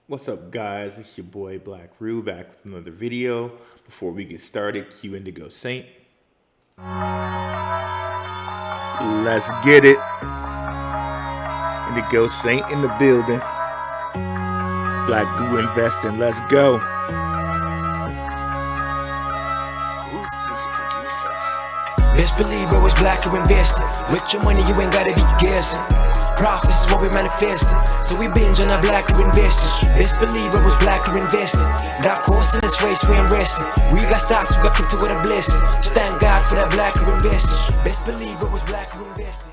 What's up, guys? It's your boy Blackrue back with another video. Before we get started, cue Indigo Saint. Let's get it. Indigo Saint in the building. Blackrue Investing. Let's go. Who's this producer? Best believe I was Blackrue Investing. With your money, you ain't gotta be guessing. Profits is what we manifesting, so we binge on our Blackrue Investing. Best believe I was Blackrue Investing. Got course in this race, we ain't resting. We got stocks, we got crypto with a blessing. So thank God for that Blackrue Investing. Best believe I was Blackrue Investing.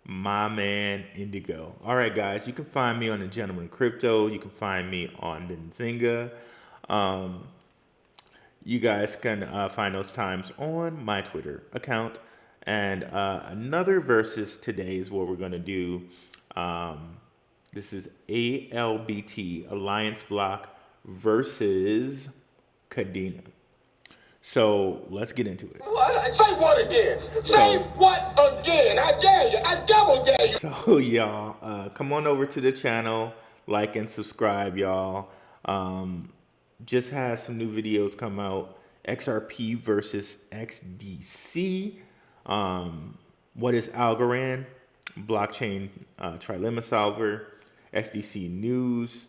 My man Indigo. All right, guys, you can find me on the Gentleman Crypto. You can find me on Benzinga. You guys can find those times on my Twitter account. And another versus today is what we're going to do. This is ALBT, AllianceBlock versus Kadena. So let's get into it. Say what again? Say what again? I dare you. I double dare you. So y'all, come on over to the channel, like and subscribe, y'all. Just had some new videos come out. XRP versus XDC. What is Algorand? Blockchain trilemma solver. XDC news.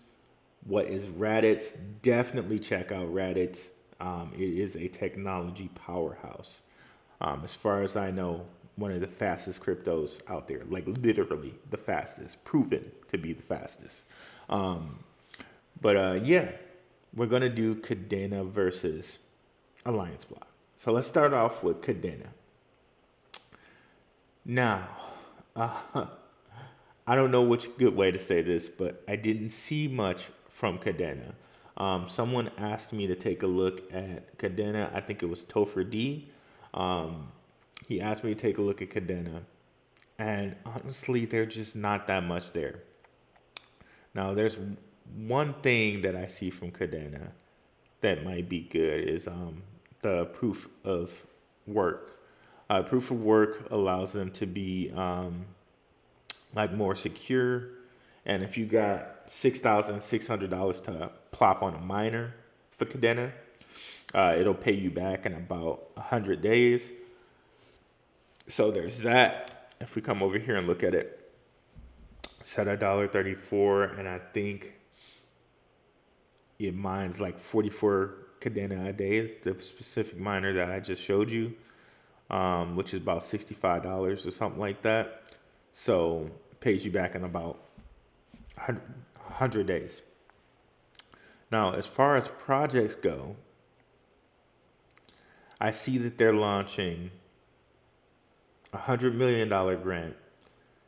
What is Raditz? Definitely check out Raditz. It is a technology powerhouse. As far as I know, one of the fastest cryptos out there, like literally the fastest, proven to be the fastest. Yeah, we're gonna do Kadena versus AllianceBlock. So let's start off with Kadena. Now, I don't know which good way to say this, but I didn't see much from Kadena. Someone asked me to take a look at Kadena. I think it was toThe. He asked me to take a look at Kadena. And honestly, there's just not that much there. Now, there's one thing that I see from Kadena that might be good is the proof of work. Proof of work allows them to be like more secure. And if you got $6,600 to plop on a miner for Kadena, it'll pay you back in about 100 days. So there's that. If we come over here and look at it, it's at $1.34, and I think it mines like 44 Kadena a day, the specific miner that I just showed you, which is about $65 or something like that. So it pays you back in about 100 days. Now, as far as projects go, I see that they're launching a $100 million grant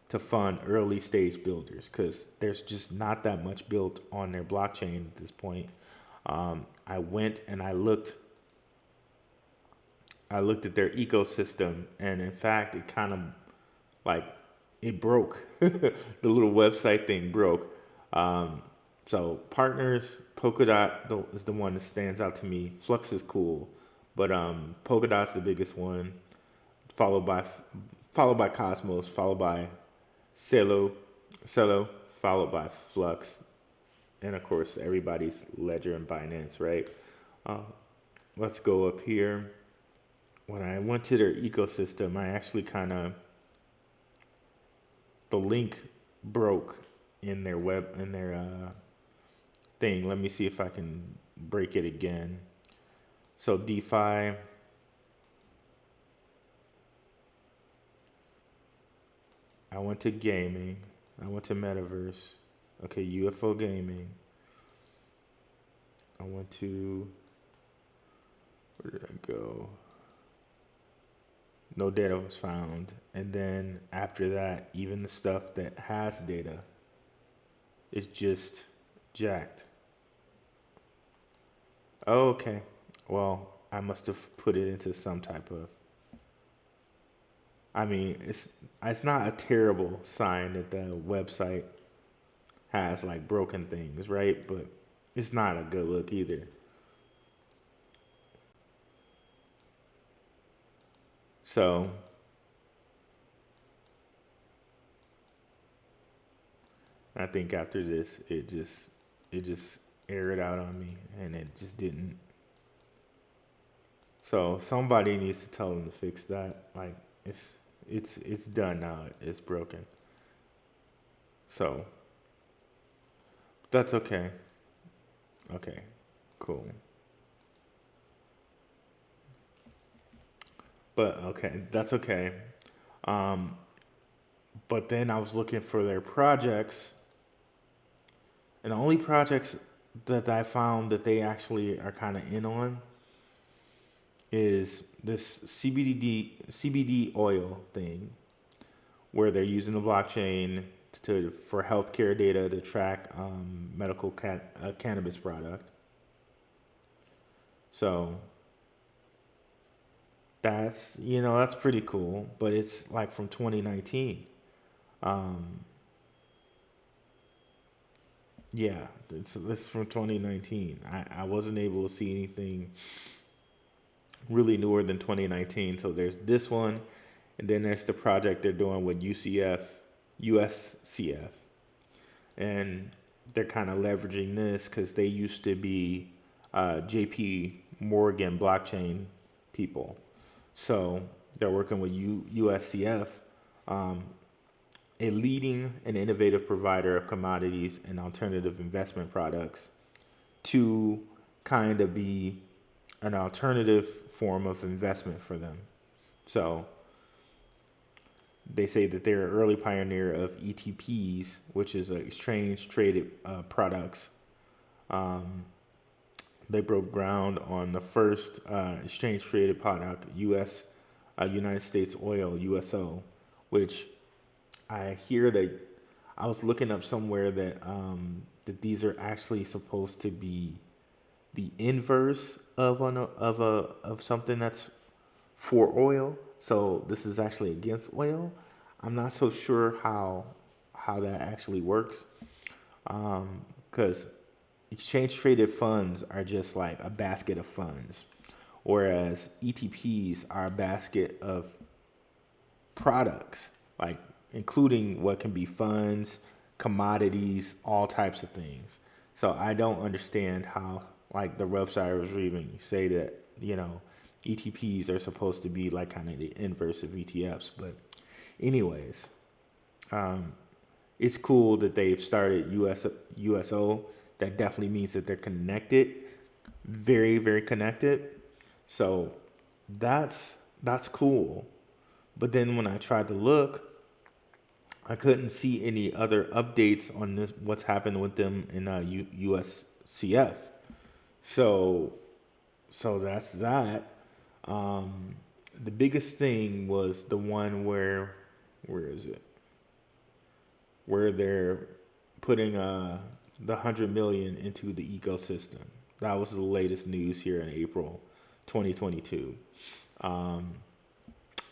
to fund early stage builders because there's just not that much built on their blockchain at this point. I went and I looked at their ecosystem, and in fact, it kind of like it broke. The little website thing broke. So partners, Polkadot is the one that stands out to me. Flux is cool, but Polkadot's the biggest one, followed by Cosmos, followed by Celo, followed by Flux, and of course everybody's Ledger and Binance, right? Let's go up here. When I went to their ecosystem, I actually the link broke in their thing. Let me see if I can break it again. So DeFi, I went to gaming. I went to metaverse. Okay, UFO gaming. I went to, where did I go? No data was found. And then after that, even the stuff that has data is just jacked. Oh, okay. Well, I must have put it into some type of, I mean, it's not a terrible sign that the website has like broken things, right? But it's not a good look either. So I think after this, it just it just aired out on me, and it just didn't. So somebody needs to tell them to fix that. Like it's done now. It's broken. So that's okay. Okay, cool. But okay, that's okay. Um, but then I was looking for their projects, and the only projects that I found that they actually are kind of in on is this CBD oil thing, where they're using the blockchain to for healthcare data to track medical cannabis product. So that's that's pretty cool, but it's like from 2019. Um, yeah, it's from 2019. I wasn't able to see anything really newer than 2019. So there's this one, and then there's the project they're doing with USCF, and they're kind of leveraging this because they used to be JP Morgan blockchain people. So they're working with USCF, um, a leading and innovative provider of commodities and alternative investment products, to kind of be an alternative form of investment for them. So they say that they're an early pioneer of ETPs, which is exchange traded products. Um, they broke ground on the first exchange traded product, United States Oil (USO), which I hear that I was looking up somewhere that these are actually supposed to be the inverse of something that's for oil. So this is actually against oil. I'm not so sure how that actually works, because exchange traded funds are just like a basket of funds, whereas ETPs are a basket of products, like including what can be funds, commodities, all types of things. So I don't understand how, like, the website was reading say that ETPs are supposed to be like kind of the inverse of ETFs. But anyways, it's cool that they've started USO. That definitely means that they're connected, very very connected. So that's cool. But then when I tried to look, I couldn't see any other updates on this, what's happened with them in USCF. So that's that. The biggest thing was the one where is it? Where they're putting the 100 million into the ecosystem. That was the latest news here in April 2022. And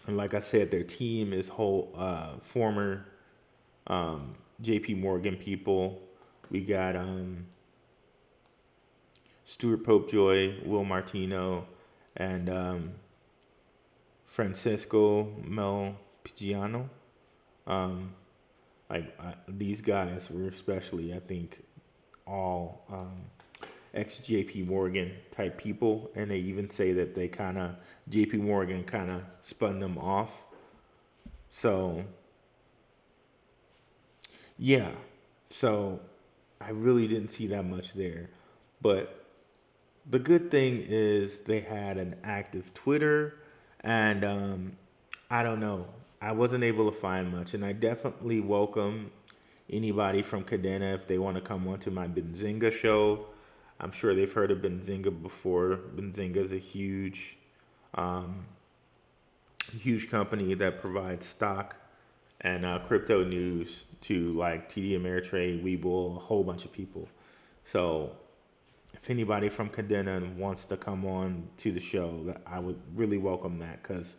like I said, their team is former JP Morgan people. We got Stuart Popejoy, Will Martino, and Francisco Mel Pigiano. These guys were especially, I think, all ex JP Morgan type people, and they even say that they kind of JP Morgan kind of spun them off. So yeah, so I really didn't see that much there, but the good thing is they had an active Twitter, and I don't know, I wasn't able to find much, and I definitely welcome anybody from Kadena if they want to come onto my Benzinga show. I'm sure they've heard of Benzinga before. Benzinga is a huge company that provides stock and crypto news to like TD Ameritrade, WeBull, a whole bunch of people. So if anybody from Kadena wants to come on to the show, I would really welcome that, because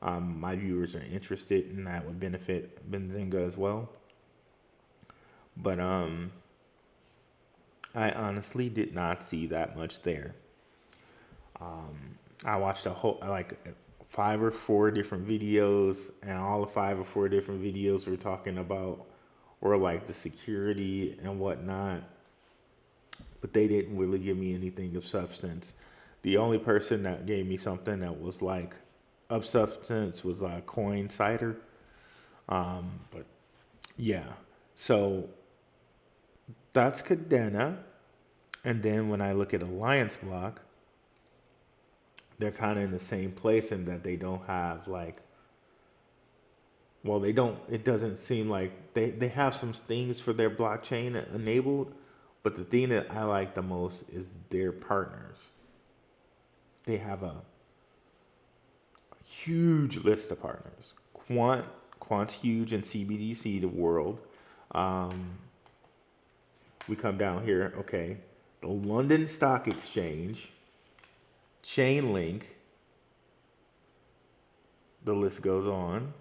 my viewers are interested, and that would benefit Benzinga as well. But I honestly did not see that much there. I watched a whole, like, 5 or 4 different videos, and all the 5 or 4 different videos were talking about, or like, the security and whatnot. but they didn't really give me anything of substance. The only person that gave me something that was like of substance was Coincider. But yeah, so that's Kadena. And then when I look at AllianceBlock, they're kind of in the same place in that they don't have like, well, they don't, it doesn't seem like they have some things for their blockchain enabled, but the thing that I like the most is their partners. They have a huge list of partners. Quant's huge in CBDC, the world. We come down here, okay. The London Stock Exchange, Chainlink, the list goes on.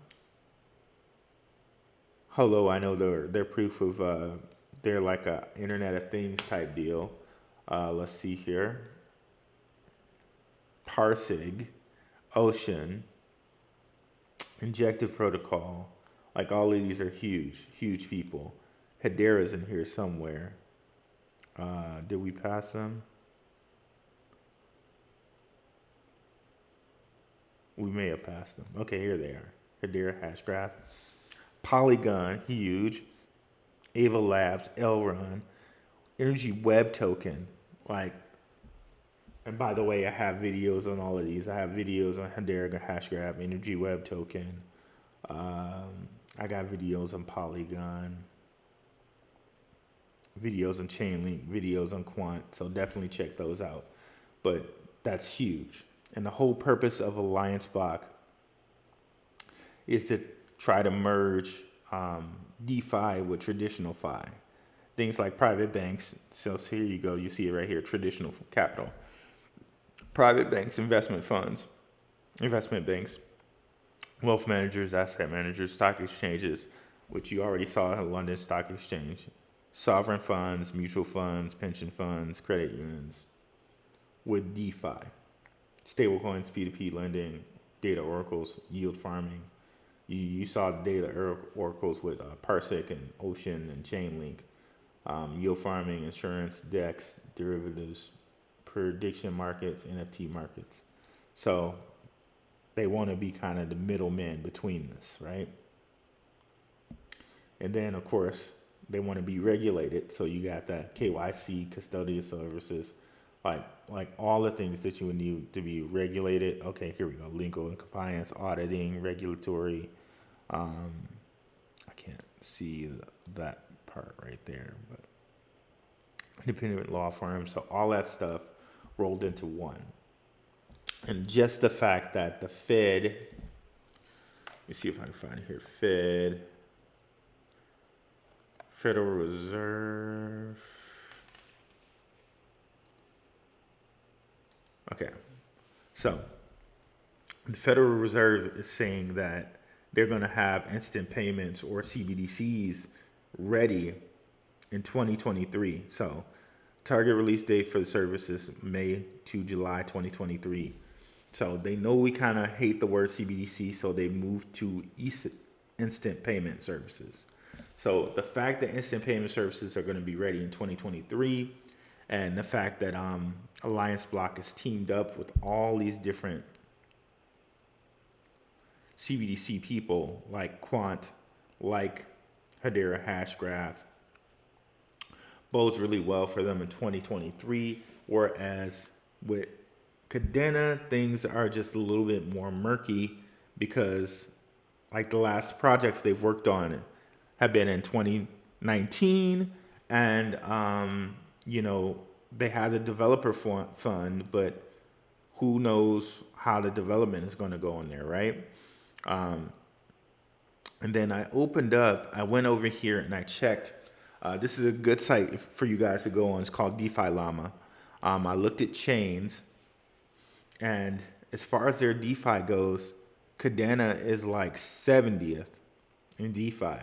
Hello, I know they're proof of they're like a Internet of Things type deal. Let's see here. Parsig, Ocean, Injective Protocol, like all of these are huge people. Hedera's in here somewhere. Did we pass them? We may have passed them. Okay, here they are. Hedera, Hashgraph. Polygon, huge. Ava Labs, Elrond. Energy Web Token, like, and by the way, I have videos on all of these. I have videos on Hedera, Hashgraph, Energy Web Token. I got videos on Polygon, videos on Chainlink, videos on Quant. So definitely check those out. But that's huge. And the whole purpose of AllianceBlock is to try to merge DeFi with traditional Fi. Things like private banks. So here you go. You see it right here, traditional capital. Private banks, investment funds, investment banks, wealth managers, asset managers, stock exchanges, which you already saw at London Stock Exchange, sovereign funds, mutual funds, pension funds, credit unions, with DeFi, stablecoins, P2P lending, data oracles, yield farming. You saw the data oracles with Parsec and Ocean and Chainlink, yield farming, insurance, DEX, derivatives, prediction markets, NFT markets. So they want to be kind of the middleman between this, right? And then, of course, they want to be regulated. So you got that KYC, custodial services, like all the things that you would need to be regulated. Okay, here we go. Legal and compliance, auditing, regulatory. I can't see that part right there, but independent law firms. So all that stuff rolled into one. And just the fact that the Fed, let me see if I can find it here. Federal Reserve. Okay. So the Federal Reserve is saying that they're going to have instant payments or CBDCs ready in 2023. So target release date for the service is May to July 2023. So they know we kind of hate the word CBDC, so they moved to instant payment services. So the fact that instant payment services are going to be ready in 2023, and the fact that AllianceBlock is teamed up with all these different CBDC people like Quant, like Hedera, Hashgraph, bodes really well for them in 2023, whereas with Kadena, things are just a little bit more murky because like the last projects they've worked on have been in 2019 and, they had the developer fund, but who knows how the development is going to go in there, right? And then I went over here and I checked. This is a good site for you guys to go on. It's called DeFi Llama. I looked at chains, and as far as their DeFi goes, Kadena is like 70th in DeFi.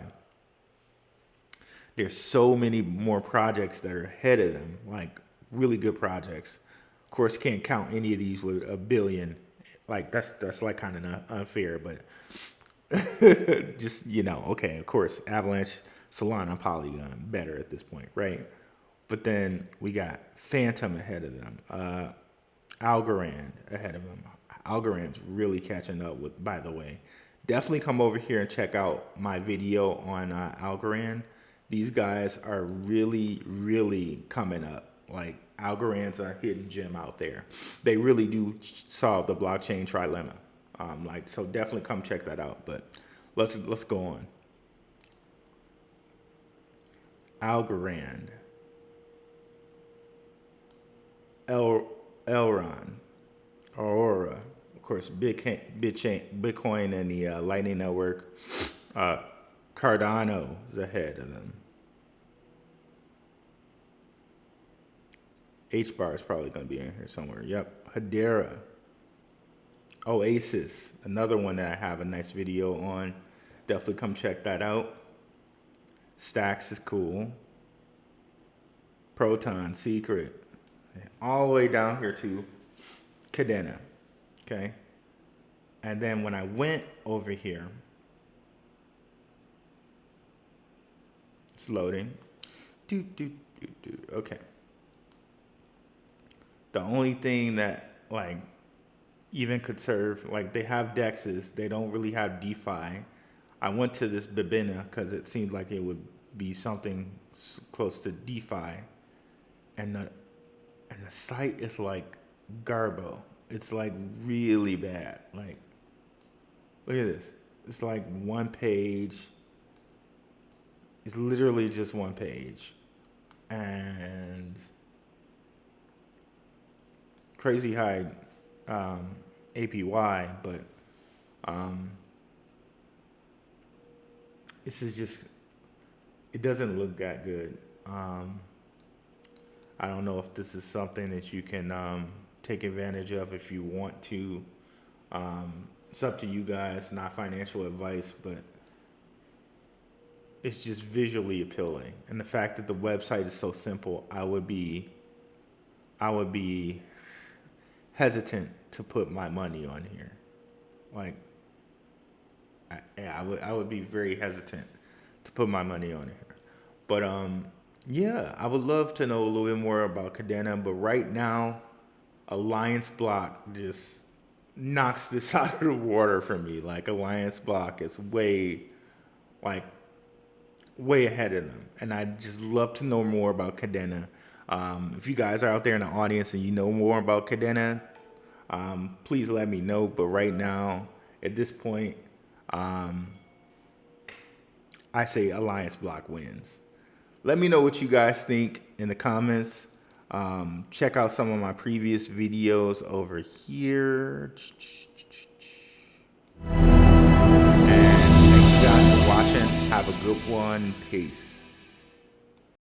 There's so many more projects that are ahead of them, like really good projects. Of course, can't count any of these with a billion. Like that's like kind of unfair, but just, okay, of course, Avalanche, Solana, Polygon, better at this point, right? But then we got Phantom ahead of them. Algorand ahead of them. Algorand's really catching up with, by the way. Definitely come over here and check out my video on Algorand. These guys are really, really coming up. Like, Algorand's a hidden gem out there. They really do solve the blockchain trilemma. So definitely come check that out. But let's go on. Algorand. Elron. Aurora. Of course, Bitcoin and the Lightning Network. Cardano is ahead of them. HBAR is probably going to be in here somewhere. Yep. Hedera. Oasis, another one that I have a nice video on. Definitely come check that out. Stacks is cool. Proton, Secret. All the way down here to Kadena. Okay. And then when I went over here, it's loading. Okay. The only thing that like even could serve, like they have DEXs, they don't really have DeFi. I went to this Bibina because it seemed like it would be something close to DeFi, and the site is like garbo. It's like really bad. Like, look at this. It's like one page. It's literally just one page, and crazy high APY, but this is just, it doesn't look that good. I don't know if this is something that you can take advantage of if you want to. It's up to you guys, not financial advice, but it's just visually appealing. And the fact that the website is so simple, I would be hesitant to put my money on here. Like, I would be very hesitant to put my money on here. But yeah, I would love to know a little bit more about Kadena. But right now, AllianceBlock just knocks this out of the water for me. Like, AllianceBlock is way ahead of them, and I'd just love to know more about Kadena. If you guys are out there in the audience and you know more about Kadena, please let me know. But right now, at this point, I say AllianceBlock wins. Let me know what you guys think in the comments. Check out some of my previous videos over here. And thank you guys for watching. Have a good one. Peace.